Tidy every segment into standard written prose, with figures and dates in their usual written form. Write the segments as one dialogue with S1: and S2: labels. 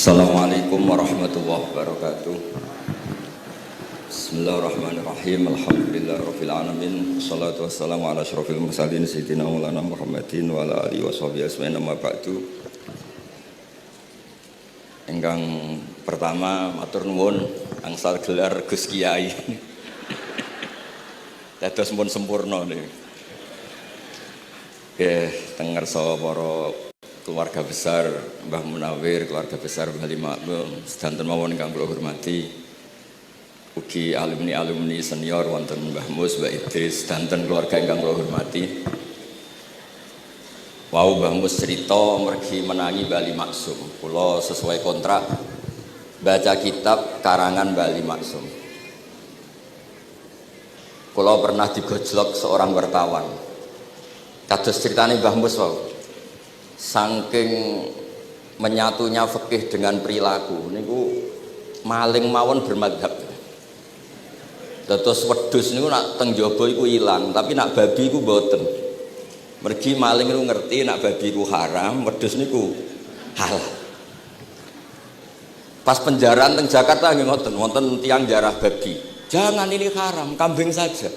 S1: Assalamualaikum warahmatullahi wabarakatuh. Bismillahirrahmanirrahim. Alhamdulillahirabbil alamin. Wassalatu wassalamu ala asyrofil mursalin sayyidina Maulana Muhammadin wa ala alihi washabihi ajmain amma ba'du. Ingkang pertama matur nuwun angsal gelar Gus Kiai. Dados pun sempurna niki. Nggih, teng ngarsa para keluarga besar Mbah Munawir, keluarga besar Mbah Makmum, sedanten mawon ingkang kula hormati. Ugi alumni-alumni senior wonten Mbah Mus, Mbah Idris, sedanten keluarga ingkang kula hormati. Wau Mbah Mus cerita mergi menangi Bali Maksum. Kula sesuai kontrak baca kitab karangan Bali Maksum. Kula pernah digojlok seorang wartawan. Kados ceritane Mbah Mus wau. Saking menyatunya fikih dengan perilaku niku maling mawon bermadhab. Dados wedhus niku nak teng jaba iku ilang, tapi nak babi iku mboten. Mergi maling niku ngerti nak babi iku haram, wedhus niku halal. Pas penjaraan teng Jakarta nggih ngoten, wonten tiyang jarah babi. Jangan ini haram, kambing saja.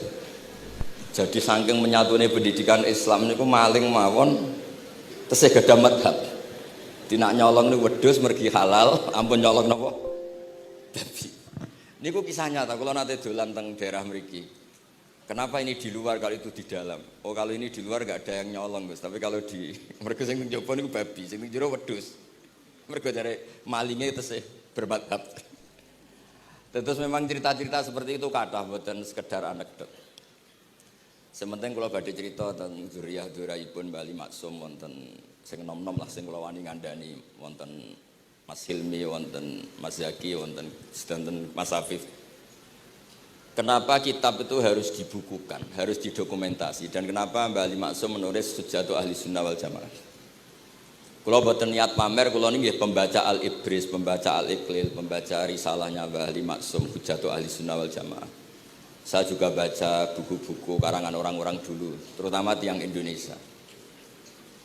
S1: Jadi saking menyatune pendidikan Islam niku maling mawon tesih gadah madhab. Dinak nyolong niku wedhus mergi halal, ampun nyolong napa? Babi. Niku kisah nyata, kula nate dolan teng daerah mriki. Kenapa ini di luar kalau itu di dalam? Oh, kalau ini di luar enggak ada yang nyolong, Gus. Tapi kalau di mergo sing teng jaba niku babi, sing teng jero wedhus. Mergo jare malinge tesih bermadhab. Terus memang cerita-cerita seperti itu kathah mboten sekedar anekdot. Sementing kula badhe crita tentang zuriyah durahipun Bali Maksum wonten sing nom-nom lah sing kula wani ngandani wonten Mas Hilmi, wonten Mas Zaki, wonten sedanten Mas Afif. Kenapa kitab itu harus dibukukan, harus didokumentasi, dan kenapa Bali Maksum menulis Hujjatul Ahli Sunnah wal Jamaah? Kula boten niat pamer, kula niki nggih pembaca Al-Ibris, pembaca Al-Iqlil, pembaca risalahnya Bali Maksum Hujjatul Ahli Sunnah wal Jamaah. Saya juga baca buku-buku karangan orang-orang dulu, terutama tiang Indonesia.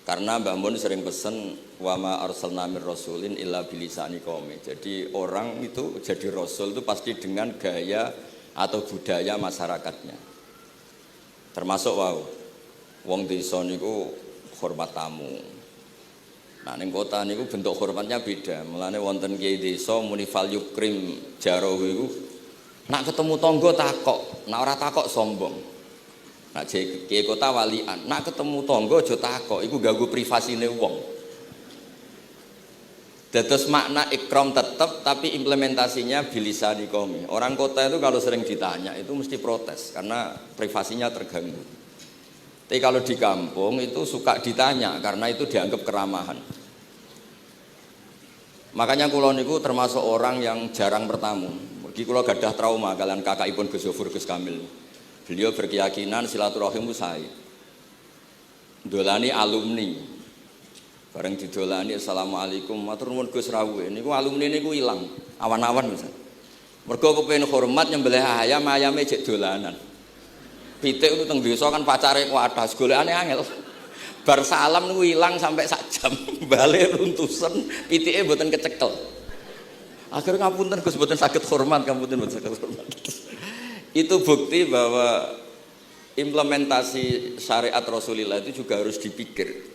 S1: Karena Mbah Mun sering pesen wa ma arsalna mir rasulin illa bilisani qaumi. Jadi orang itu jadi rasul itu pasti dengan gaya atau budaya masyarakatnya. Termasuk wong desa niku hormat tamu. Nah ning kota niku bentuk hormatnya beda. Mulane wonten kiai desa muni fal yukrim jarahu iku nak ketemu tonggo takok, nak ora takok sombong. Nak kiai kota walian, nak ketemu tonggo aja takok, iku ganggu privasine wong. Dados makna ikram tetap, tapi implementasinya bilisani qaumi. Orang kota itu kalau sering ditanya itu mesti protes karena privasinya terganggu. Tapi kalau di kampung itu suka ditanya karena itu dianggap keramahan. Makanya kula niku termasuk orang yang jarang bertamu. Mergi kula gadah trauma kalian kakakipun Gus Zofur Gus Kamil. Beliau berkeyakinan silaturahim itu sae. Dolani alumni. Bareng didolani assalamualaikum matur nuwun Gus rawuh. Niku alumni niku ilang, awan-awan Gus. Mergo kepengin hormat nyembelih ayam, ayame jek dolanan. Pitik itu teng desa kan pacare kuwathah, golekane angel. Bar salam niku ilang sampai sak jam. Bali runtusen, pitike mboten kecekel. Akhirnya ngapunten Gus mboten saged hormat, ngapunten mboten saged hormat. Itu bukti bahwa implementasi syariat Rasulullah itu juga harus dipikir.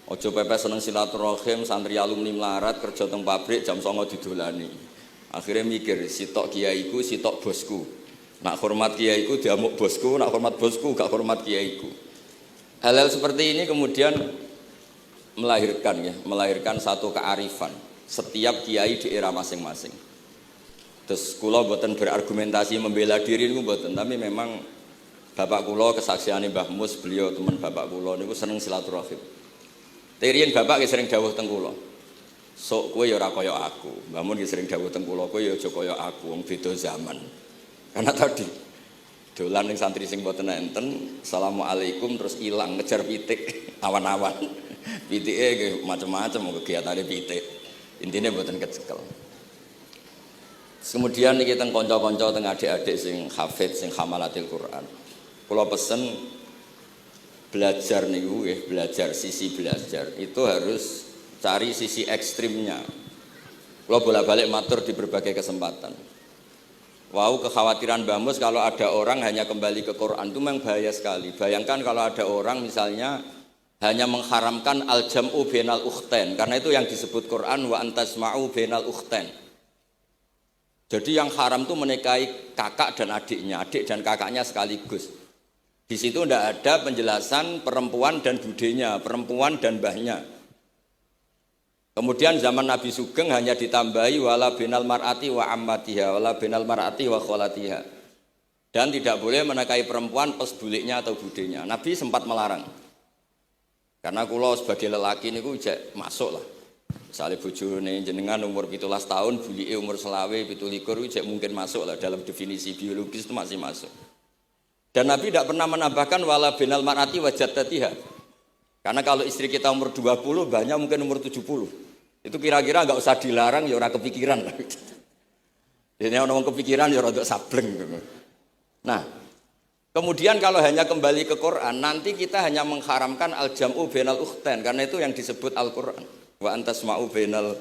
S1: Ojo pepe seneng silaturahim, santri alumni melarat kerja teng pabrik jam 09.00 didolani. Akhirnya mikir, sitok kiaiku, sitok bosku. Nak hormat kiaiku diamuk bosku, nak hormat bosku gak hormat kiaiku. Hal-hal seperti ini kemudian melahirkan satu kearifan setiap kiai di era masing-masing. Terus kula mboten berargumentasi membela diri niku mboten, tapi memang bapak kula kesaksiane Mbah Mus, beliau teman bapak kula niku seneng silaturahim. Teriyen bapak ki sering dawuh teng kula. Sok kowe ya ora kaya aku. Mbah Mun ki sering dawuh teng kula, kowe ya aja kaya aku, wong beda zaman. Karena tadi dolan ning santri sing mboten enten, assalamualaikum terus ilang ngejar pitik awan-awan. Pitike nggih macam-macam kegiatane pitik. Intinya mboten kecekel. Kemudian niki teng kanca-kanca teng adik-adik sing hafid sing hamalatil Quran. Kula pesen belajar niku nggih, belajar sisi belajar itu harus cari sisi ekstrimnya. Kalau bolak-balik matur di berbagai kesempatan. Wow, kekhawatiran Mbah Mus kalau ada orang hanya kembali ke Quran itu memang bahaya sekali. Bayangkan kalau ada orang misalnya hanya mengharamkan al-jam'u bainal ukhtain, karena itu yang disebut Quran wa antasma'u bainal ukhtain. Jadi yang haram itu menikahi kakak dan adiknya, adik dan kakaknya sekaligus. Di situ tidak ada penjelasan perempuan dan budenya, perempuan dan mbahnya. Kemudian zaman Nabi Sugeng hanya ditambahi wala binal mar'ati wa ammatiha, wala binal mar'ati wa kholatiha. Dan tidak boleh menikahi perempuan pesbuliknya atau budenya. Nabi sempat melarang. Karena kula sebagai lelaki niku ijek masuk lah. Misalnya bojone jenengan umur 17 tahun, bulike umur selawe 17 ijek mungkin masuk lah dalam definisi biologis itu masih masuk. Dan Nabi tidak pernah menambahkan wala binal mar'ati wa jaddatiha. Karena kalau istri kita umur 20, banyak mungkin umur 70. Itu kira-kira enggak usah dilarang ya ora kepikiran. Jadi orang kepikiran ya rada sableng. Nah, kemudian kalau hanya kembali ke Quran, nanti kita hanya mengharamkan al-jam'u bainal ukhtain, karena itu yang disebut Al-Quran. Wa antasma'u bainal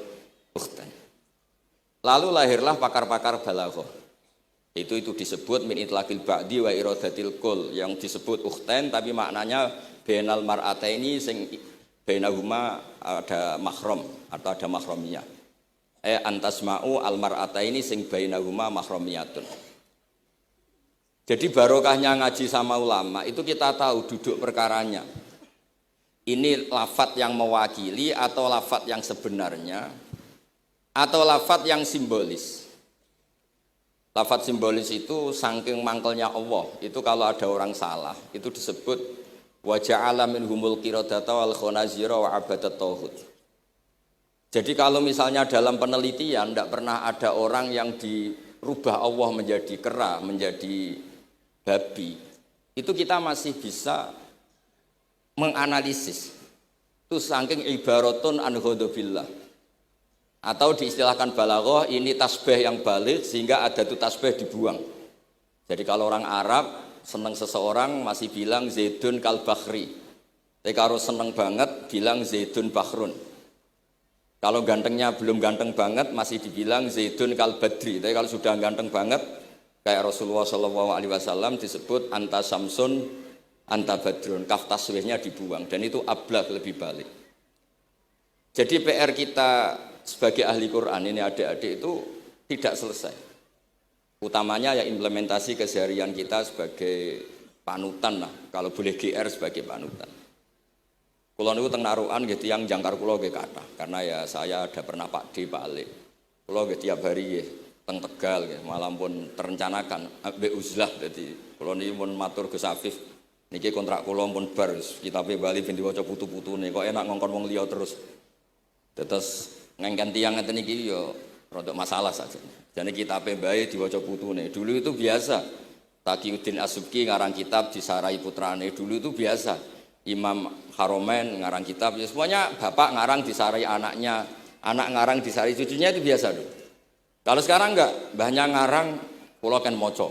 S1: ukhtain. Lalu lahirlah pakar-pakar balaghah. Itu disebut min itlaqil ba'di wa iradatil kul, yang disebut ukhtain tapi maknanya bainal mar'ataini sing bainahuma ada mahram atau ada mahramiyah. Antasma'u al mar'ataini sing bainahuma mahramiyatun. Jadi barokahnya ngaji sama ulama itu kita tahu duduk perkaranya. Ini lafadz yang mewakili atau lafadz yang sebenarnya atau lafadz yang simbolis. Lafadz simbolis itu saking mangkelnya Allah. Itu kalau ada orang salah itu disebut wa ja'ala minhumul qiradata wal khanazira wa abadat tauhid. Jadi kalau misalnya dalam penelitian tidak pernah ada orang yang dirubah Allah menjadi kera, menjadi babi, itu kita masih bisa menganalisis. Itu saking ibaratun an ghadabillah. Atau diistilahkan balaghah ini tasbih yang balik sehingga ada itu tasbih dibuang. Jadi kalau orang Arab senang seseorang masih bilang Zaidun kal bakhri. Tapi kalau senang banget bilang Zaidun bakhrun. Kalau gantengnya belum ganteng banget masih dibilang Zaidun kal badri. Tapi kalau sudah ganteng banget kayak Rasulullah SAW disebut anta samsun anta badrun. Kaf taswihnya dibuang dan itu ablag lebih balik. Jadi PR kita sebagai ahli Quran ini adik-adik itu tidak selesai. Utamanya ya implementasi keseharian kita sebagai panutan lah, kalau boleh GR sebagai panutan. Kulo niku teng Narukan nggih tiyang jangkar kulo nggih kathah, karena ya saya ada pernah Pak D, Pak Ali. Kulo nggih tiap hari nggih teng Tegal nggih, malah pun terencanakan ambek uzlah dadi kulo niki mun matur Gus Afif. Niki kontrak kulo pun bar kitabe Bali ben diwaca putu-putune, kok enak ngongkon wong liya terus. Terus ngengken tiyang ngeten iki ya rodok masalah saja. Jadi kitab bae diwaca putune. Dulu itu biasa. Taqiyuddin As-Subki ngarang kitab disarai putrane. Dulu itu biasa. Imam Haromen ngarang kitab. Ya semuanya bapak ngarang disarai anaknya, anak ngarang disarai cucunya itu biasa dulu. Kalau sekarang enggak, mbahnya ngarang kula kan maca.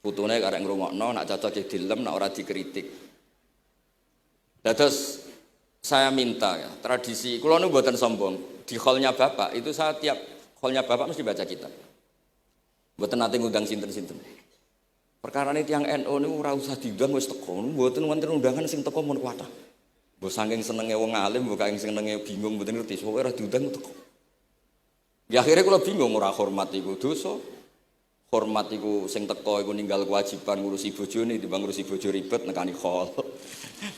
S1: Putune karek ngrungokno, nak cocok dilem, nak ora dikritik. Terus saya minta ya, tradisi kula niku mboten sombong. Di hallnya bapak itu saya tiap hallnya bapak mesti baca kitab. Mboten nate ngundang sinten-sinten. Perkara ini tiang NU niku ora usah diundang wis teko. Mboten wonten undangan sing teko mun kuatah. Mbok saking senenge wong alim, mbok saking senenge bingung mboten ngerti sopo ora diundang teko. Ya akhirnya kula bingung ora hormat iku dosa. Hormat iku sing teko iku ninggal kewajiban ngurusi bojone timbang ngurusi bojo ribet nekani hall.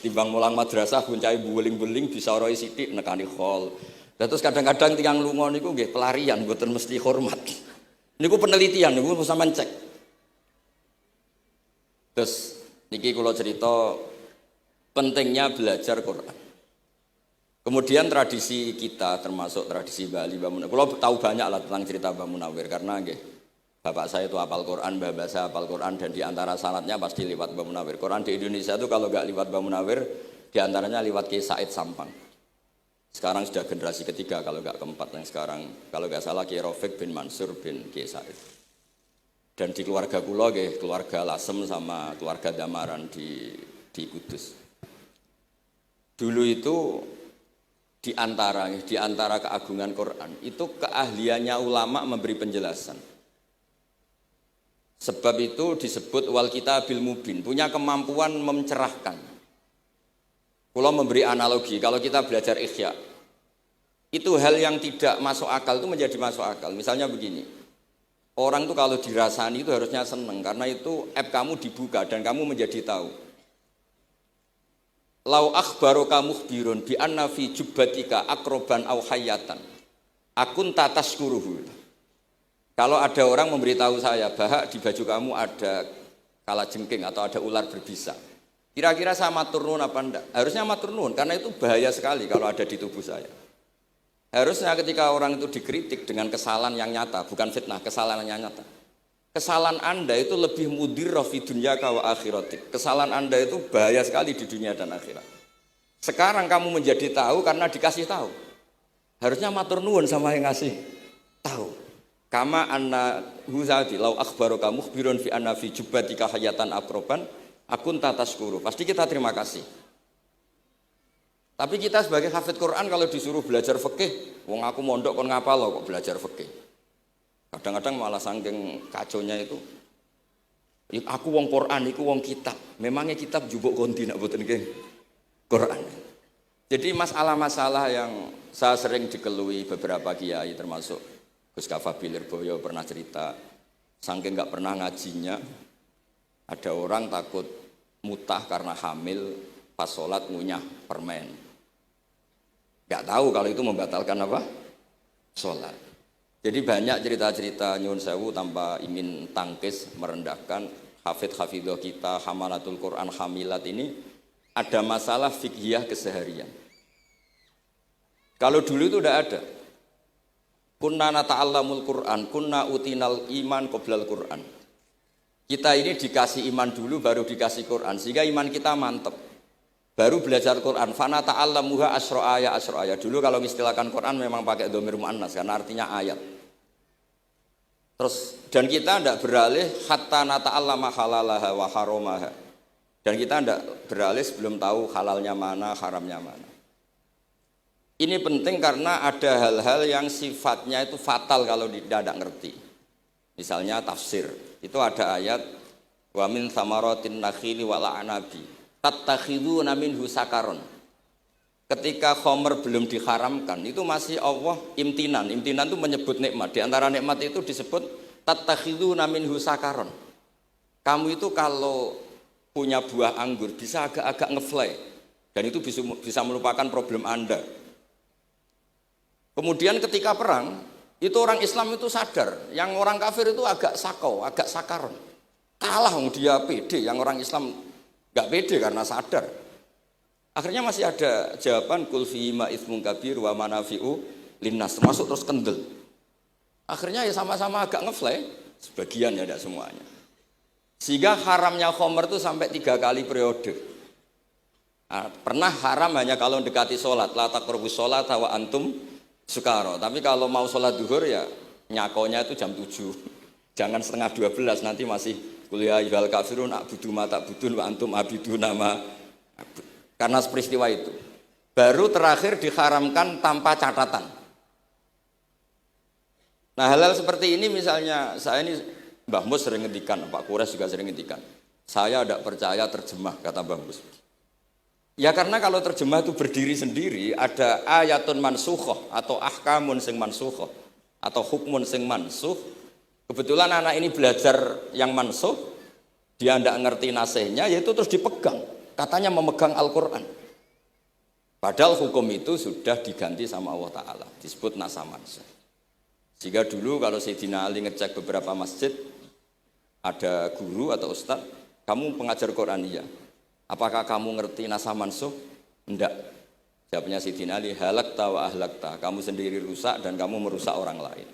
S1: Timbang mulang madrasah buncai buling-buling bisa roi sithik nekani hall. Terus kadang-kadang tiang lunga niku nggih pelarian mboten mesti hormat. Niku penelitian niku sampean cek. Terus niki kula cerita pentingnya belajar Quran. Kemudian tradisi kita termasuk tradisi Bali Mbah Munawir. Kula tahu banyak lah tentang cerita Mbah Munawir karena nggih bapak saya itu hafal Quran, mbah saya hafal Quran dan di antara sanadnya pasti lewat Mbah Munawir. Quran di Indonesia itu kalau enggak lewat Mbah Munawir di antaranya lewat Kiai Said Sampang. Sekarang sudah generasi ketiga kalau enggak keempat yang sekarang kalau enggak salah Kiai Rafiq bin Mansur bin Kiai Said. Dan di keluarga kula nggih keluarga Lasem sama keluarga Damaran di Kudus. Dulu itu di antara keagungan Quran itu keahliannya ulama memberi penjelasan. Sebab itu disebut wal kitabil mubin, punya kemampuan mencerahkan. Kalau memberi analogi, kalau kita belajar Ihya, itu hal yang tidak masuk akal itu menjadi masuk akal. Misalnya begini, orang itu kalau dirasani itu harusnya seneng karena itu aib kamu dibuka dan kamu menjadi tahu. Lau akhbaroka mukhbirun bi anna fi jubbatika akroban aw hayatan akun tataskuruhu. Kalau ada orang memberitahu saya bahwa di baju kamu ada kalajengking atau ada ular berbisa, kira-kira saya matur nuwun apa enggak? Harusnya matur nuwun karena itu bahaya sekali kalau ada di tubuh saya. Harusnya ketika orang itu dikritik dengan kesalahan yang nyata, bukan fitnah, kesalahan yang nyata. Kesalahan Anda itu lebih mudirrah fi dunyaka wa akhiratik. Kesalahan Anda itu bahaya sekali di dunia dan akhirat. Sekarang kamu menjadi tahu karena dikasih tahu. Harusnya matur nuwun sama yang ngasih tahu. Kama anna huzati lau akhbaroka mukhbirun fi anna fi jubbatika hayatan akroban akun tataskuru. Pasti kita terima kasih. Tapi kita sebagai hafid Quran kalau disuruh belajar fikih, wong aku mondok kon ngapal loh kok belajar fikih. Kadang-kadang malah saking kaconya itu, aku wong Quran, aku wong kitab. Memangnya kitab jubuk konti nak boten nggih Quran. Jadi masalah-masalah yang saya sering dikelui beberapa kiai termasuk Gus Kafabil Lirboyo pernah cerita, saking nggak pernah ngajinya, ada orang takut mutah karena hamil pas sholat ngunyah permen. Nggak tahu kalau itu membatalkan apa? Sholat. Jadi banyak cerita-cerita nyuwun sewu tanpa ingin tangkis merendahkan hafidh-hafidhah kita, hamalatul Quran, hamilat ini ada masalah fiqhiyah keseharian. Kalau dulu itu udah ada. Kunna nata'allamul Quran, kunna utinal iman qoblal Quran. Kita ini dikasih iman dulu baru dikasih Quran sehingga iman kita mantep. Baru belajar Quran, fana ta'allamuha asro'aya. Dulu kalau mengistilahkan Quran memang pakai dhamir mu'annas karena artinya ayat. Terus dan kita tidak beralih hatta nata'allama halalaha wa haromaha. Dan kita tidak beralih sebelum tahu halalnya mana, haramnya mana. Ini penting karena ada hal-hal yang sifatnya itu fatal kalau tidak ngerti. Misalnya tafsir, itu ada ayat wa min thamaratin nakhili wa la'anabi tattakhiduna minhu sakaron. Ketika khomer belum diharamkan, itu masih Allah imtinan. Imtinan itu menyebut nikmat. Di antara nikmat itu disebut tattakhiduna minhu sakaron. Kamu itu kalau punya buah anggur bisa agak-agak ngefly dan itu bisa melupakan problem Anda. Kemudian ketika perang, itu orang Islam itu sadar, yang orang kafir itu agak sakau, agak sakaron. Kalah dia pede, yang orang Islam gak pede karena sadar. Akhirnya masih ada jawaban kul fi ma itsmun kabir wa manafi'u linnas, termasuk terus kendel. Akhirnya ya sama-sama agak ngefly, sebagian ya tidak semuanya. Sehingga haramnya khomer itu sampai 3 kali periode. Nah, pernah haram hanya kalau mendekati sholat, la taqrabus sholat wa antum sukaro. Tapi kalau mau sholat duhur ya nyakonya itu jam 7. Jangan setengah 12 nanti masih kuliah ibal kafirun a'budu ma ta'budun wa antum abiduna ma. Karena peristiwa itu baru terakhir diharamkan tanpa catatan. Nah hal-hal seperti ini misalnya saya ini Mbah Mus sering ngendikan, Pak Kures juga sering ngendikan, saya tidak percaya terjemah, kata Mbah Mus. Ya karena kalau terjemah itu berdiri sendiri, ada ayatun mansukhoh atau ahkamun sing mansukhoh atau hukmun sing mansuh. Kebetulan anak ini belajar yang mansuh, dia tidak ngerti nasihnya, yaitu terus dipegang. Katanya memegang Al-Quran. Padahal hukum itu sudah diganti sama Allah Ta'ala, disebut nasah mansuh. Sehingga dulu kalau Sayyidina Ali ngecek beberapa masjid, ada guru atau ustaz, kamu pengajar Quran iya. Apakah kamu ngerti nasah mansuh? Enggak. Jawabnya Sayyidina Ali, halakta wa ahlakta. Kamu sendiri rusak dan kamu merusak orang lain.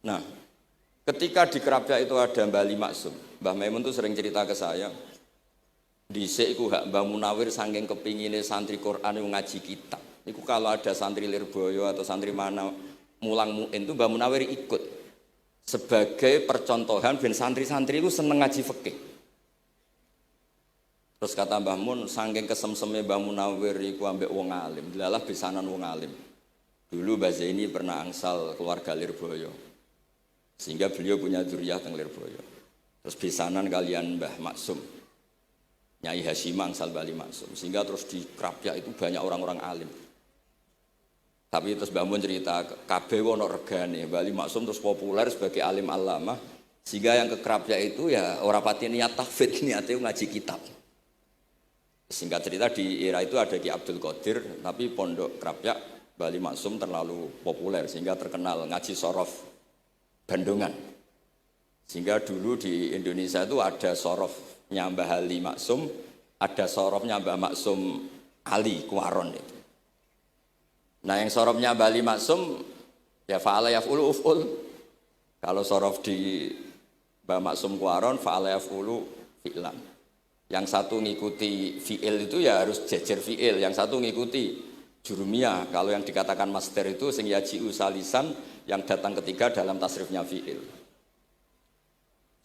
S1: Nah, ketika di Kerapia itu ada Mbah Ali Maksum, Mbah Maimun itu sering cerita ke saya, dhisik iku hak Mbah Munawir saking kepingine santri Quran yang ngaji kitab. Iku kalau ada santri Lirboyo atau santri mana mulang muin itu Mbah Munawir ikut sebagai percontohan ben santri-santri itu seneng ngaji fikih. Terus kata Mbah Mun, saking kesemseme Mbah Munawir iku ambek wong alim, dilalah besanan wong alim. Dulu Mbah Zaini pernah angsal keluarga Lirboyo. Sehingga beliau punya dzurriyyah teng Lirboyo. Terus besanan kalian Mbah Maksum. Nyai Hasyim angsal Bali Maksum. Sehingga terus di Krapyak itu banyak orang-orang alim. Tapi terus Mbah Mun cerita kabeh ono regane, Bali Maksum terus populer sebagai alim allamah. Sehingga yang ke Krapyak itu ya ora pati niat tahfidz, niate ngaji kitab. Singkat cerita di era itu ada Ki Abdul Qadir, tapi pondok Krapyak Bali Maksum terlalu populer sehingga terkenal ngaji sorof Bandungan. Sehingga dulu di Indonesia itu ada sorofnya Mbah Ali Maksum, ada sorofnya Mbah Maksum Ali Kuaron itu. Nah yang sorofnya Mbah Ali Maksum ya fa'ala yaf'ulu uf'ul. Kalau sorof di Mbah Maksum Kuaron fa'ala yaf'ulu fi'lan. Yang satu ngikuti fi'il itu ya harus jejer fi'il, yang satu ngikuti jurumiyah. Kalau yang dikatakan master itu sing yaji'u salisan, yang datang ketiga dalam tasrifnya fi'il.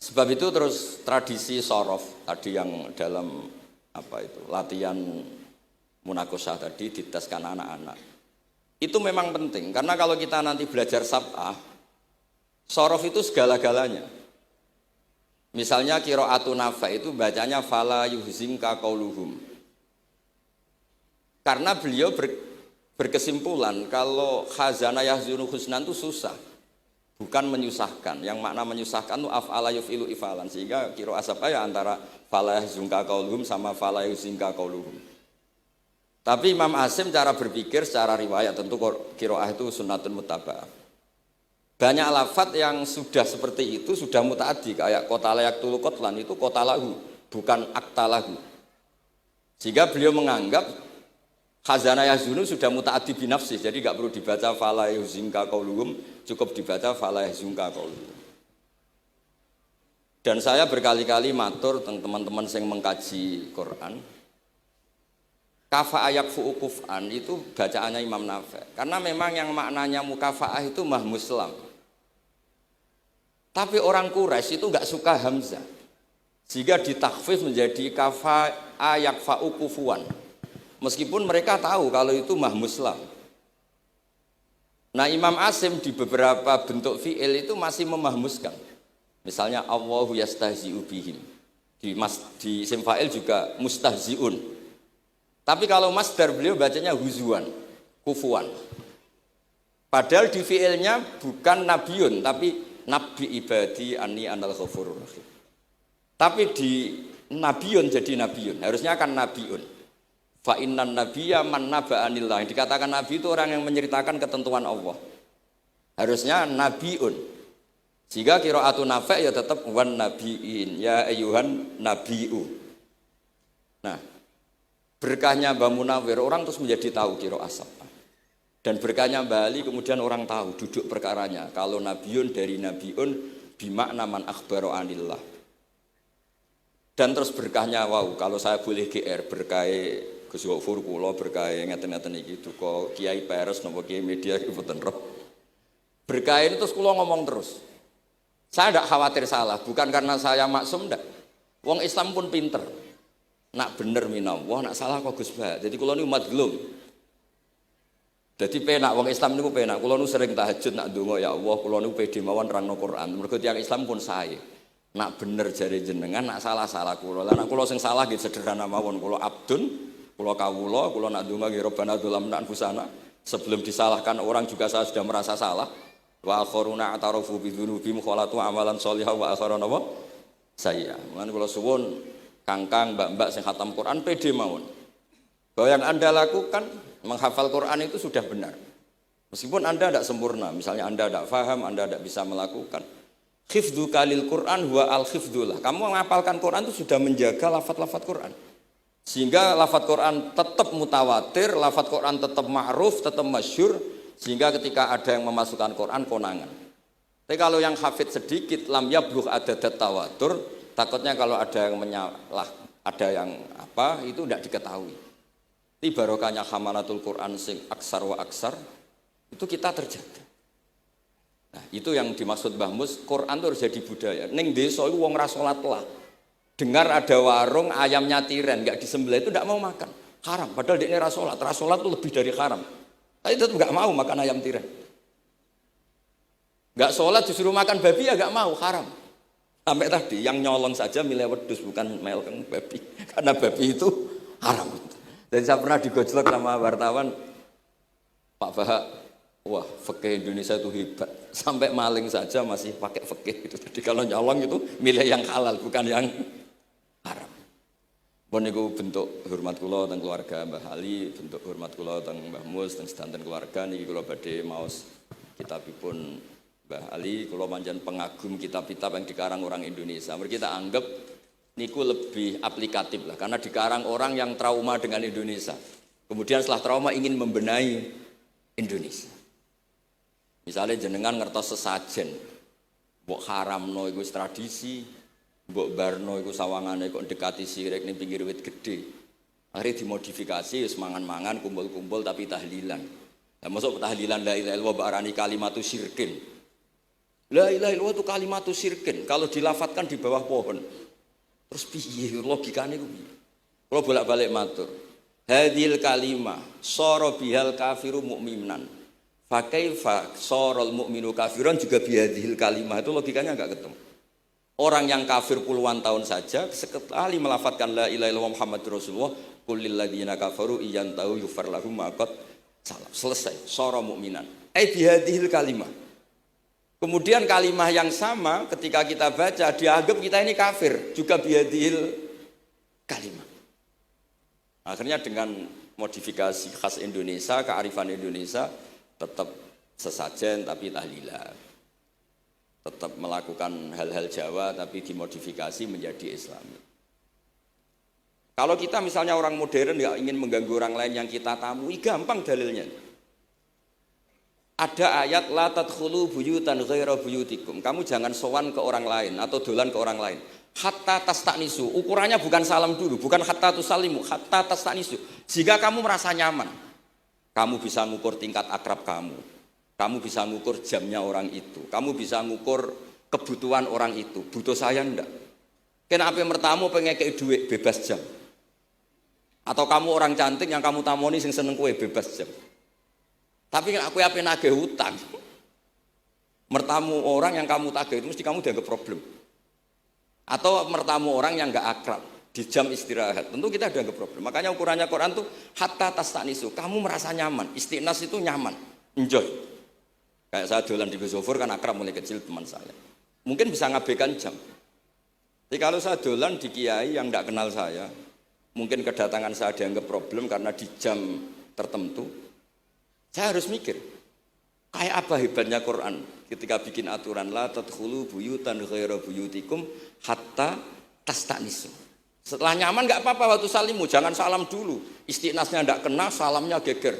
S1: Sebab itu terus tradisi sorof tadi yang dalam latihan munakosah tadi diteskan anak-anak. Itu memang penting karena kalau kita nanti belajar sab'ah, sorof itu segala-galanya. Misalnya qiraatun Nafi' itu bacanya fala yuhzinka qauluhum. Karena beliau berkesimpulan kalau khazana yahzunu husnan itu susah. Bukan menyusahkan. Yang makna menyusahkan itu af'ala yuf'ilu ifalan. Sehingga qiraat apa ya antara fala yahzunka qauluhum sama fala yuhzinka qauluhum. Tapi Imam Asim cara berpikir secara riwayat tentu qiraat itu sunnatun muttaba'ah. Banyak lafaz yang sudah seperti itu sudah mutaaddi kayak kota layak tulu kotlan itu kota lahu bukan akta lahu. Sehingga beliau menganggap khazana yahzunu sudah mutaaddi binafsi, jadi nggak perlu dibaca fala yuhzinka qauluhum, cukup dibaca fala yahzunka qauluhum. Dan saya berkali-kali matur teman-teman yang mengkaji Quran, kafa ayak fu'ukuf'an itu bacaannya Imam Nafi'. Karena memang yang maknanya mukafa'ah itu mahmuslam. Tapi orang Quraisy itu enggak suka hamzah. Sehingga ditakhfif menjadi kafa ayak fa'ukufuan. Meskipun mereka tahu kalau itu mahmuslam. Nah Imam Asim di beberapa bentuk fi'il itu masih memahmuskan. Misalnya Allahu yastahzi'u bihim. Di isim fa'il juga mustahzi'un. Tapi kalau masdar beliau bacanya huzuan, kufuan. Padahal di fi'ilnya bukan nabiun, tapi nabi ibadi anni anal ghafurur rahim. Tapi di nabiun jadi nabiun, harusnya kan nabiun. Fa innan nabiyya man naba'anillah. Yang dikatakan nabi itu orang yang menceritakan ketentuan Allah. Harusnya nabiun. Jika qiraatun Nafi' ya tetap wan nabiin, ya ayyuhan nabiu. Nah, berkahnya Mbah Munawir orang terus menjadi tahu qiraat sab'ah. Dan berkahnya Mbah Ali kemudian orang tahu duduk perkaranya. Kalau nabiun dari nabiun bimakna man akhbaro anillah. Dan terus berkahnya kalau saya boleh GR berkah Gus Gofur kula berkah ngeten-ngeten iki duka Kiai Peres napa Kiai Media iki mboten roh. Berkah ini terus kula ngomong terus. Saya tidak khawatir salah, bukan karena saya maksum ndak. Wong Islam pun pinter. Nak bener minallah, nak salah kok Gus Bah. Jadi kula niku madlum. Jadi penak wong Islam niku penak. Kula nu sering tahajud nak ndonga ya Allah, kula nu pede mawon nerangno Quran. Mergo tiyang Islam pun sae. Nak bener jare jenengan, nak salah kula. Lah nak kula sing salah nggih sederhana mawon. Kula abdun, kula kawula, kula nak ndonga nggih Rabbana dzalamna anfusana. Sebelum disalahkan orang juga saya sudah merasa salah. Wa akharuna atarafu bi dzunubihim khalatu amalan shalihah wa akharuna wa sayya. Mulane kula suwun kangkang mbak-mbak sing khatam Quran pede mawon. Bahwa yang Anda lakukan menghafal Quran itu sudah benar. Meskipun Anda tidak sempurna, misalnya Anda tidak paham, Anda tidak bisa melakukan. Hifdzu kalil Quran huwa al-hifdzullah. Kamu menghafalkan Quran itu sudah menjaga lafaz-lafaz Quran. Sehingga lafaz Quran tetap mutawatir, lafaz Quran tetap ma'ruf, tetap masyhur, sehingga ketika ada yang memasukkan Quran konangan. Tapi kalau yang hafid sedikit lam yablugh adadat tawatur, takutnya kalau ada yang menyalah, ada yang itu tidak diketahui. Di barokahnya hamalatul Quran sing aksar wa aksar itu kita terjaga. Nah, itu yang dimaksud Mbah Mus, Quran itu harus jadi budaya. Ning desa iku wong ra salat lah. dengar ada warung ayamnya tiren nggak disembelih itu tidak mau makan, haram. Padahal dia ini rasolat itu lebih dari haram. Tapi tetap nggak mau makan ayam tiren. Nggak sholat disuruh makan babi ya nggak mau, haram. Sampai tadi yang nyolong saja milih wedus bukan melkeng babi, karena babi itu haram. Dan saya pernah digojlok sama wartawan, Pak Bahak, wah fikih Indonesia itu hebat, sampai maling saja masih pakai fikih itu. Jadi kalau nyolong itu milih yang halal bukan yang haram. Bon niku bentuk hormat kula teng keluarga Mbah Ali, bentuk hormat kula teng Mbah Mus teng sedanten keluarga niki kula badhe maos kitabipun Mbah Ali. Kula pancen pengagum kitab-kitab yang dikarang orang Indonesia. Mereka kita anggap niku lebih aplikatif lah, karena dikarang orang yang trauma dengan Indonesia. Kemudian setelah trauma ingin membenahi Indonesia. Misalnya jenengan ngertos sesajen, mbok haramno iku tradisi, mbok barno iku sawangane kok dekati sirik ning pinggir wit gede. Akhirnya dimodifikasi wis mangan-mangan, kumpul-kumpul tapi tahlilan. Lah masuk tahlilan la ilaha illallah barani kalimatu syirkin. La ilaha illallah itu kalimatu syirkin kalau dilafatkan di bawah pohon. Terus piye logikane ku piye? Kalau bolak-balik matur. Hadil kalimah sara bihal kafiru mu'minan. Fa kaifa saral mu'minu kafiran juga bihadil kalimah, itu logikanya enggak ketemu. Orang yang kafir puluhan tahun saja sekali melafatkan la ilaha illallah Muhammadur Rasulullah qul lil ladzina kafaru iyantahu yufar lahum ma qad salam. Selesai, sara mu'minan. Bihadil kalimah. Kemudian kalimah yang sama ketika kita baca dianggap kita ini kafir, juga bihadil kalimah. Akhirnya dengan modifikasi khas Indonesia, kearifan Indonesia, tetap sesajen tapi tahlilan. Tetap melakukan hal-hal Jawa tapi dimodifikasi menjadi Islami. Kalau kita misalnya orang modern nggak ingin mengganggu orang lain yang kita tamui, gampang dalilnya. Ada ayat la tadkhulu buyutan ghaira buyutikum. Kamu jangan sowan ke orang lain atau dolan ke orang lain. Hatta tastanisu. Ukurannya bukan salam dulu, bukan hatta tusalimu, hatta tastanisu. Jika kamu merasa nyaman, kamu bisa ngukur tingkat akrab kamu. Kamu bisa ngukur jamnya orang itu. Kamu bisa ngukur kebutuhan orang itu. Butuh saya enggak? Kenapa mertamu pengen kei duit bebas jam? Atau kamu orang cantik yang kamu tamoni sing seneng kue bebas jam? Tapi aku apa nagih hutang. Mertamu orang yang kamu tagih itu mesti kamu dianggap problem. Atau mertamu orang yang enggak akrab di jam istirahat, tentu kita dianggap problem. Makanya ukurannya Quran tuh hatta tastanisu, kamu merasa nyaman. Istiqnas itu nyaman, enjoy. Kayak saya dolan di Besofur kan akrab mulai kecil teman saya. Mungkin bisa ngabaikan jam. Jadi kalau saya dolan di kiai yang enggak kenal saya, mungkin kedatangan saya dianggap problem karena di jam tertentu. Saya harus mikir, kayak apa hebatnya Quran ketika bikin aturan la tadkhulu buyutan ghaira buyutikum hatta tastanisu. Setelah nyaman nggak apa-apa waktu salimu, jangan salam dulu. Istiqnasnya nggak kena, salamnya geger.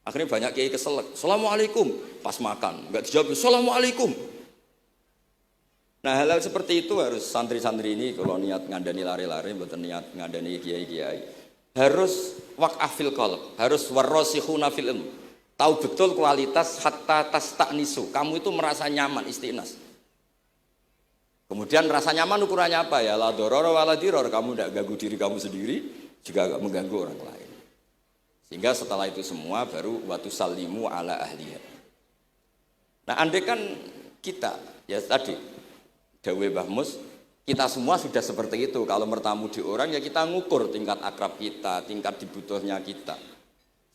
S1: Akhirnya banyak kiai keselak. Assalamualaikum pas makan, nggak dijawab. Assalamualaikum. Nah hal-hal seperti itu harus santri-santri ini kalau niat ngandani lari-lari, bukan niat ngandani kiai-kiai, harus waqafil qalb, harus warrasikhuna fil ilm. Tahu betul kualitas hatta tastanisu. Kamu itu merasa nyaman istiqnas. Kemudian rasa nyaman ukurannya apa ya? La dororo wala diror. Kamu tidak ganggu diri kamu sendiri, juga gak mengganggu orang lain. Sehingga setelah itu semua baru watu salimu ala ahliya. Nah andai kan kita, ya tadi Dawe Mbah Mus, kita semua sudah seperti itu. Kalau bertamu di orang ya kita ngukur tingkat akrab kita, tingkat dibutuhnya kita.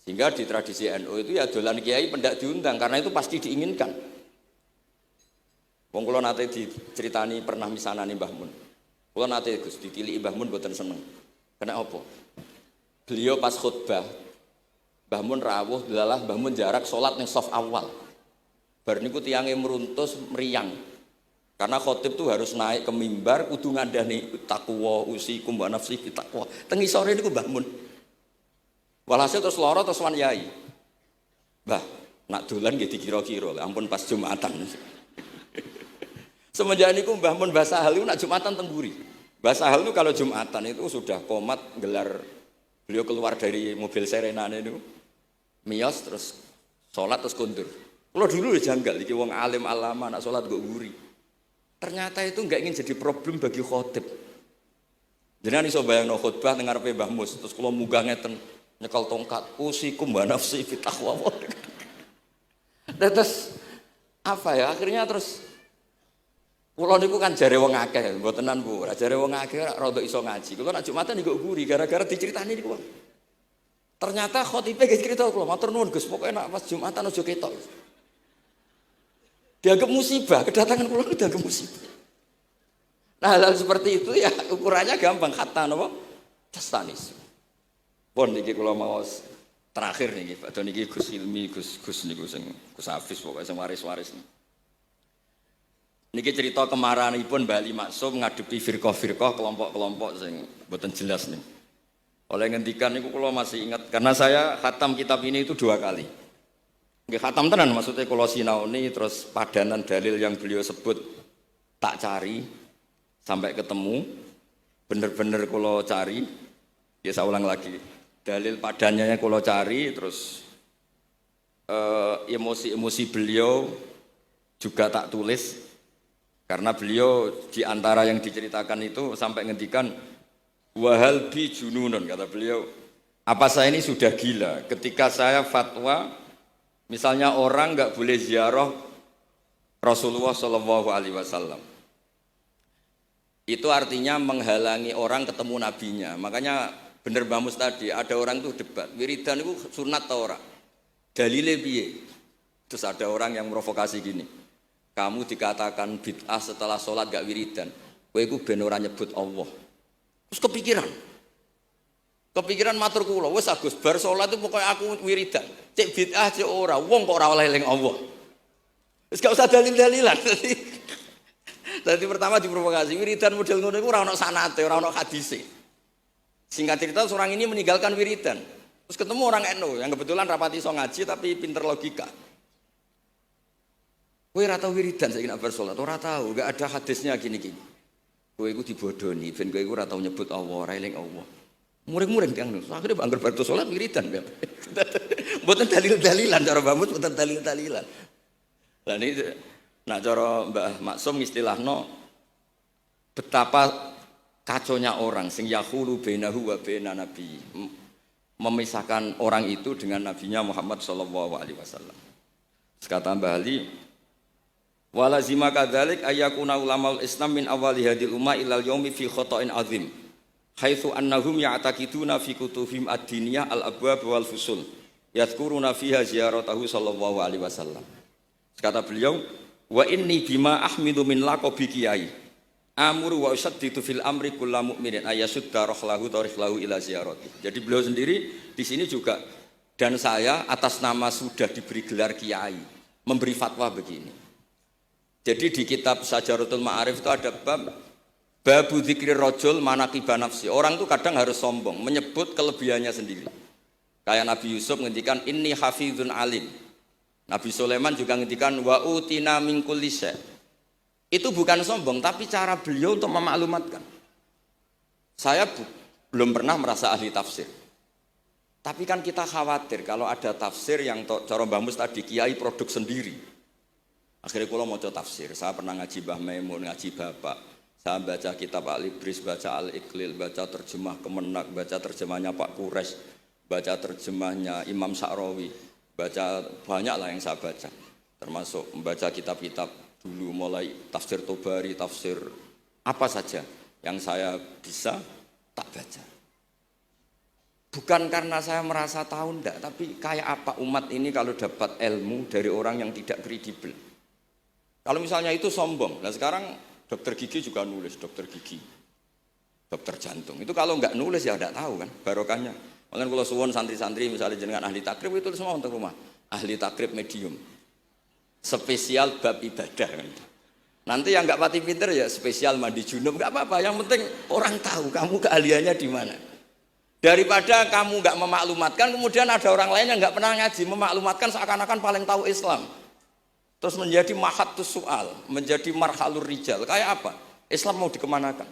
S1: Sehingga di tradisi NU itu ya dolan kiai pendak diundang karena itu pasti diinginkan. Wong kula nate diceritani pernah misanani Mbah Mun. Kula nate Gus ditiliki Mbah Mun mboten seneng. Kena apa? Beliau pas khutbah Mbah Mun rawuh delalah Mbah Mun jarak salat ning saf awal. Bar niku tiyange meruntus meriang. Karena khotib tuh harus naik ke mimbar kudu ngandani takwa usikum wa nafsi takwa. Teng isore niku Mbah Mun. Walhasil terus loro terus wan yai. Mbah, nak dolan nggih dikira-kira, ampun pas Jumatan. Semenjak niku Mbah Mun Mbah Sahal niku nak Jumatan teng mburi. Mbah Sahal niku kalau Jumatan itu sudah komat gelar, beliau keluar dari mobil serenane niku. Miyos terus salat terus kundur. Kalau dulu janggal iki wong alim alama nak salat kok mburi. Ternyata itu enggak ingin jadi problem bagi khotib. Jenengan iso bayangno khutbah teng ngarepe Mbah Mus, terus kula munggah ngeten nyekel tongkat, usikum wa nafsi fi taqwa. Terus apa ya? Akhirnya terus kula niku kan jare wong akeh, mbotenan Bu. Jare wong akeh rada iso ngaji. Kula nek Jumatan niku guri gara-gara diceritani niku. Ternyata khotibe ge cerita kula, matur nuwun Gus, pokoke nek pas Jumatan aja ketok. Dianggap musibah, kedatangan kula dianggap musibah. Nah, hal seperti itu ya ukurannya gampang, kata napa? Tastanis. Pun niki kula mau terakhir niki, Pak niki Gus Ilmi, Gus niku sing Gus Hafiz pokoke sing waris-waris. Niki cerita kemaranipun Mbah Ali Maksum ngadepi firqah-firqah kelompok-kelompok sing mboten jelas nih. Oleh ngendikan niku kula masih ingat karena saya khatam kitab ini itu 2 kali. Nggih khatam tenan maksudnya kula sinaoni terus padanan dalil yang beliau sebut tak cari sampai ketemu, bener-bener kalau cari, ya saya ulang lagi, dalil padannya kalau cari, terus emosi-emosi beliau juga tak tulis, karena beliau di antara yang diceritakan itu sampai ngendikan, wahal bi jununun, kata beliau, apa saya ini sudah gila, ketika saya fatwa, misalnya orang nggak boleh ziarah Rasulullah SAW. Itu artinya menghalangi orang ketemu nabinya. Makanya bener Mbah Mus tadi, ada orang tuh debat, wiridan itu sunat atau ora? Dalile piye? Terus ada orang yang provokasi gini, kamu dikatakan bid'ah setelah sholat gak wiridan, kowe iku ben ora nyebut Allah. Terus kepikiran matur kula, wis Agus bar sholat itu pokoknya aku wiridan. Cek bid'ah cek ora, wong kok ora oleh eling Allah. Wis gak usah dalil-dalilan. Tadi pertama diprovokasi, wiridan model ngono iku ora ono sanate, ora ono hadise. Singkat cerita seorang ini meninggalkan wiridan. Terus ketemu orang NU yang kebetulan rapati iso ngaji tapi pinter logika. Kowe ora tau wiridan saiki nek bar salat, ora tau, enggak ada hadisnya gini-gini. Kowe iku dibodoni, ben kowe iku ora tau nyebut Allah, ora eling Allah. Muring-muring tiyang niku. Akhire anggar bar salat wiridan. Mboten dalil-dalilan cara Mbah Mus, mboten dalil-dalilan. Lah niki nah cara Mbah Maksum istilahno betapa kaconya orang sing yahulu bainahu wa baina nabi, memisahkan orang itu dengan nabinya Muhammad sallallahu alaihi wasallam. Kata Mbah Ali, walazima kadzalik ayyakuna ulamaul Islam min awali hadil ummah ilal yaumi fi khata'in azim. Haitsu annahum ya'taqiduna fi kutubihim ad-diniyah al-abwab wal fusul yadhkuruna fiha ziyaratahu sallallahu alaihi wasallam. Kata beliau, wa inni bima ahmidu min laqabi kiai amuru wa usaddidu fil amri kullu mu'minin ayasudda rahlahu tariklahu ila ziyarati. Jadi beliau sendiri di sini juga dan saya atas nama sudah diberi gelar kiai memberi fatwa begini. Jadi di kitab Sajaratul Ma'arif itu ada babu dzikri rajul manaqiba nafsi. Orang itu kadang harus sombong menyebut kelebihannya sendiri. Kayak Nabi Yusuf ngendikan inni hafizun alim. Nabi Sulaiman juga ngendikan wa utina min kulli syai'. Itu bukan sombong, tapi cara beliau untuk memaklumatkan. Saya belum pernah merasa ahli tafsir. Tapi kan kita khawatir kalau ada tafsir yang cara Mbah Mus tadi kiai produk sendiri. Akhirnya kalau mau tafsir, saya pernah ngaji Mbah Maimun, ngaji Bapak. Saya baca kitab Al-Ibris, baca Al-Iqlil, baca terjemah Kemenak, baca terjemahnya Pak Quraisy, baca terjemahnya Imam Sa'rawi. Baca banyak lah yang saya baca, termasuk membaca kitab-kitab dulu mulai tafsir Tobari, tafsir apa saja yang saya bisa tak baca. Bukan karena saya merasa tahu enggak, tapi kayak apa umat ini kalau dapat ilmu dari orang yang tidak kredibel. Kalau misalnya itu sombong, nah sekarang dokter gigi juga nulis, dokter gigi, dokter jantung. Itu kalau enggak nulis ya enggak tahu kan barokahnya. Makanya kalau suwon santri-santri misalnya jenengan ahli takrib itu semua untuk rumah. Ahli takrib medium. Spesial bab ibadah. Nanti yang enggak pati pinter ya spesial mandi junub, enggak apa-apa. Yang penting orang tahu kamu keahliannya di mana. Daripada kamu enggak memaklumatkan, kemudian ada orang lain yang enggak pernah ngaji memaklumatkan seakan-akan paling tahu Islam. Terus menjadi mahatus soal, menjadi marhalur rijal. Kayak apa? Islam mau dikemanakan?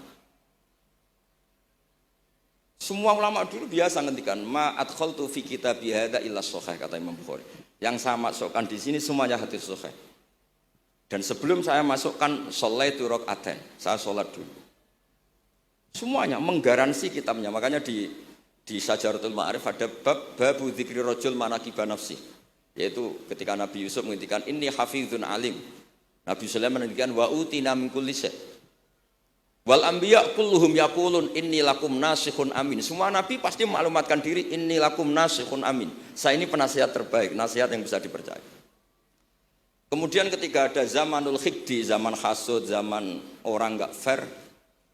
S1: Semua ulama dulu biasa ngendikan ma adkhaltu fi kitabi hadza illa shahih, kata Imam Bukhari. Yang saya masukkan di sini semuanya hadis sahih. Dan sebelum saya masukkan sholaitu rakaatain, saya sholat dulu. Semuanya menggaransi kitabnya. Makanya di Syajaratul Ma'arif ada babu dzikri rajul manaqiba nafsi. Yaitu ketika Nabi Yusuf menghentikan inni hafizun alim. Nabi Sulaiman menghentikan wa utina min kulli syai'. Wal anbiya kulluhum yaqulun inni lakum nasikhun amin. Semua nabi pasti maklumatkan diri inni lakum nasikhun amin. Saya ini penasihat terbaik, nasihat yang bisa dipercaya. Kemudian ketika ada zamanul khiddi, zaman hasud, zaman orang enggak fair,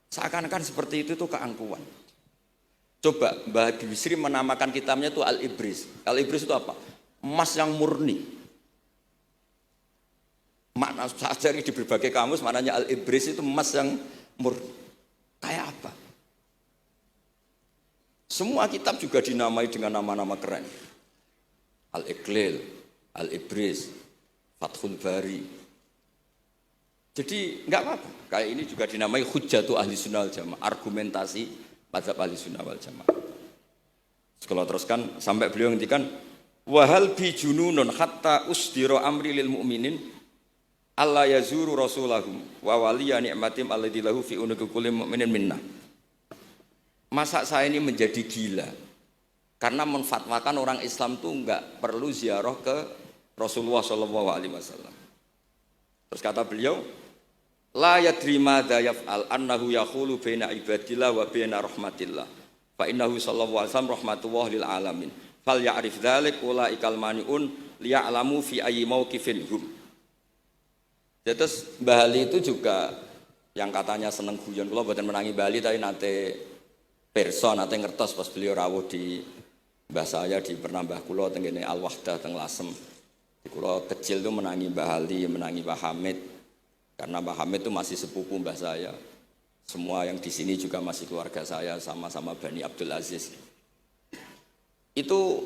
S1: seakan-akan seperti itu tuh keangkuhan. Coba Mbah Bisri menamakan kitabnya itu Al-Ibris. Al-Ibris itu apa? Emas yang murni. Makna saya cari di berbagai kamus, maknanya Al-Ibris itu emas yang murni. Kayak apa? Semua kitab juga dinamai dengan nama-nama keren. Al-Iqlil, Al-Ibris, Fathul Bari. Jadi enggak apa-apa. Kayak ini juga dinamai Hujjatu Ahli Sunnah wal Jamaah, argumentasi mazhab Ahli Sunnah wal Jamaah. Kalau teruskan sampai beliau ngendikan wahal bi jununun hatta usdira amri lil mu'minin alla yazuru rasulahum wa waliya ni'matim alladzi lahu fi unuqi kulli mu'minin minna. Masa saya ini menjadi gila karena menfatwakan orang Islam itu enggak perlu ziarah ke Rasulullah sallallahu alaihi wasallam. Terus kata beliau la yadri madza yaf'al annahu yaqulu baina ibadillah wa baina rahmatillah fa innahu sallallahu alaihi wasallam rahmatullah lil alamin fal ya'rif dzalik ulaikal maniun liya'lamu fi ayyi mauqifin hum. Terus Mbah Ali itu juga yang katanya seneng guyon, kula mboten menangi Mbah Ali tapi nate pirsa nate ngertos pas beliau rawuh di mbah saya di Pernambah kula teng ngene Al Wahdah teng Lasem. Di kula kecil tuh menangi Mbah Ali, menangi Mbah Hamid. Karena Mbah Hamid itu masih sepupu mbah saya. Semua yang di sini juga masih keluarga saya, sama-sama Bani Abdul Aziz. Itu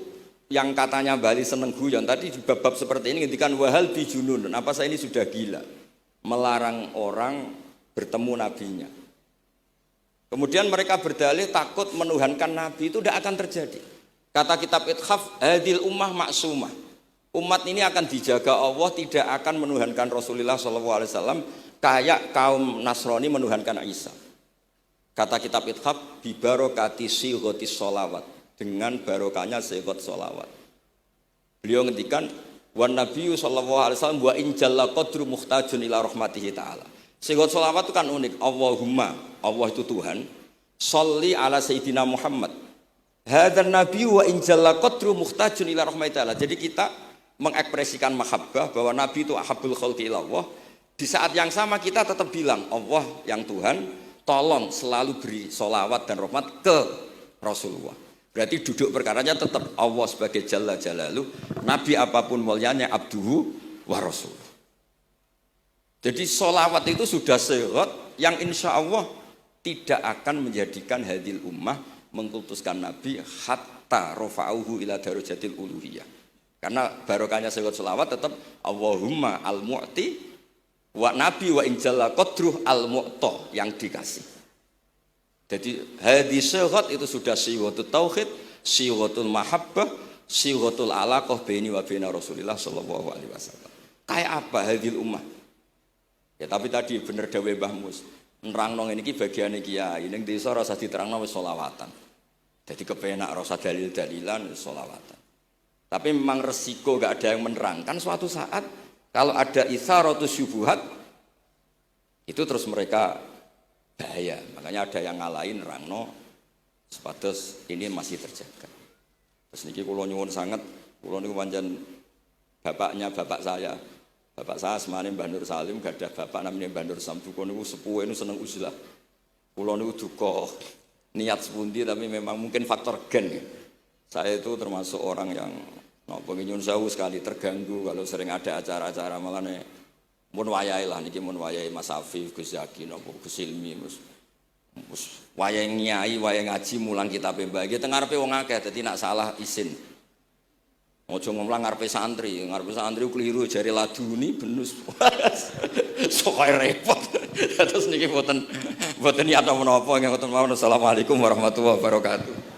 S1: yang katanya Mbah Ali seneng guyon tadi di bab-bab seperti ini ngendikan wahal bijunun. Apa saya ini sudah gila melarang orang bertemu nabinya. Kemudian mereka berdalih takut menuhankan nabi itu tidak akan terjadi. Kata kitab Ithaf hadil ummah maksumah. Umat ini akan dijaga Allah, tidak akan menuhankan Rasulullah SAW kayak kaum Nasrani menuhankan Isa. Kata kitab Ithaf bibarokati sighotis sholawat, dengan barokahnya sighot sholawat. Beliau ngendikan wan nabiyyu sallallahu alaihi wasallam wa in jalla qadru muhtajun ila rahmatihi ta'ala. Sighot sholawat itu kan unik. Allahumma, Allah itu Tuhan, sholli ala sayyidina Muhammad. Hadzal nabiyyu wa in jalla qadru muhtajun ila rahmatihi ta'ala. Jadi kita mengekspresikan mahabbah bahwa Nabi itu ahabbul khalqi ilallah. Di saat yang sama kita tetap bilang Allah yang Tuhan tolong selalu beri sholawat dan rahmat ke Rasulullah. Berarti duduk perkaranya tetap Allah sebagai Jalla Jalaluh, Nabi apapun mulianya abduhu wa rasuluh. Jadi sholawat itu sudah syarat yang insya Allah tidak akan menjadikan hadil ummah mengkultuskan Nabi hatta rafa'uhu ila darajatil uluhiyah. Karena barokahnya syarat sholawat tetap Allahumma al-mu'ti wa nabi wa injalla qadruh al-mu'ta yang dikasih. Jadi hadis syarat itu sudah syiwatul tauhid, syiwatul mahabbah, syiwatul alaqah baini wa baina Rasulillah sallallahu alaihi wasallam. Kayak apa hadil ummah? Ya tapi tadi bener dawe Mbah Mus. Nerangno ngene iki bagiane kiai ning desa ora usah diterangno wis sholawatan. Jadi kepenak ora usah dalil-dalilan wis sholawatan. Tapi memang resiko gak ada yang menerangkan suatu saat kalau ada itsaratus syubuhat itu terus mereka bahaya. Makanya ada yang ngalahin nerangno sepatus ini masih terjaga. Terus niki kula nyuwun sangat, kula niku pancen bapaknya bapak saya. Bapak saya semane Mbah Nur Salim gak ada bapak namanya Mbah Nur Sam. Kula niku sepuhe niku seneng uzlah. Kula niku duka niat sepundi tapi memang mungkin faktor gen ya. Saya itu termasuk orang yang nyun sewu sekali terganggu kalau sering ada acara-acara malah nih mun wayahe lah niki mun wayahe Mas Afif, Gus Zaki napa Gus Ilmi mus wayahe nyai, wayahe ngaji mulang kitab mbah iki teng ngarepe wong akeh dadi nak salah izin. Ojo ngomong ngarepe santri keliru jare laduni benus. Sok repot. Terus niki mboten niat menapa ngoten mawon. Assalamualaikum warahmatullahi wabarakatuh.